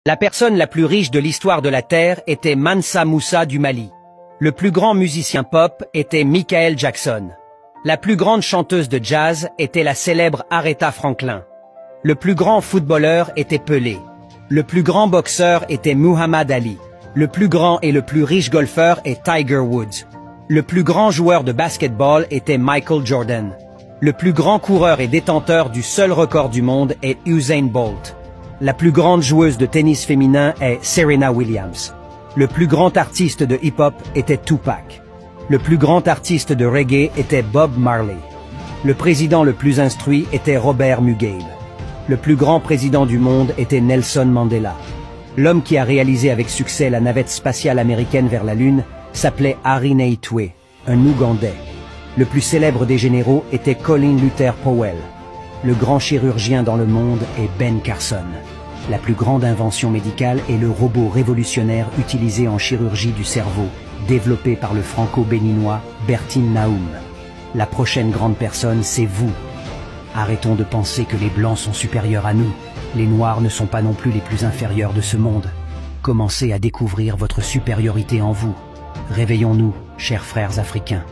La personne la plus riche de l'histoire de la Terre était Mansa Moussa du Mali. Le plus grand musicien pop était Michael Jackson. La plus grande chanteuse de jazz était la célèbre Aretha Franklin. Le plus grand footballeur était Pelé. Le plus grand boxeur était Muhammad Ali. Le plus grand et le plus riche golfeur est Tiger Woods. Le plus grand joueur de basketball était Michael Jordan. Le plus grand coureur et détenteur du seul record du monde est Usain Bolt. La plus grande joueuse de tennis féminin est Serena Williams. Le plus grand artiste de hip-hop était Tupac. Le plus grand artiste de reggae était Bob Marley. Le président le plus instruit était Robert Mugabe. Le plus grand président du monde était Nelson Mandela. L'homme qui a réalisé avec succès la navette spatiale américaine vers la Lune s'appelait Harry Naitwe, un Ougandais. Le plus célèbre des généraux était Colin Luther Powell. Le grand chirurgien dans le monde est Ben Carson. La plus grande invention médicale est le robot révolutionnaire utilisé en chirurgie du cerveau, développé par le franco-béninois Bertin Naoum. La prochaine grande personne, c'est vous. Arrêtons de penser que les Blancs sont supérieurs à nous. Les Noirs ne sont pas non plus les plus inférieurs de ce monde. Commencez à découvrir votre supériorité en vous. Réveillons-nous, chers frères africains.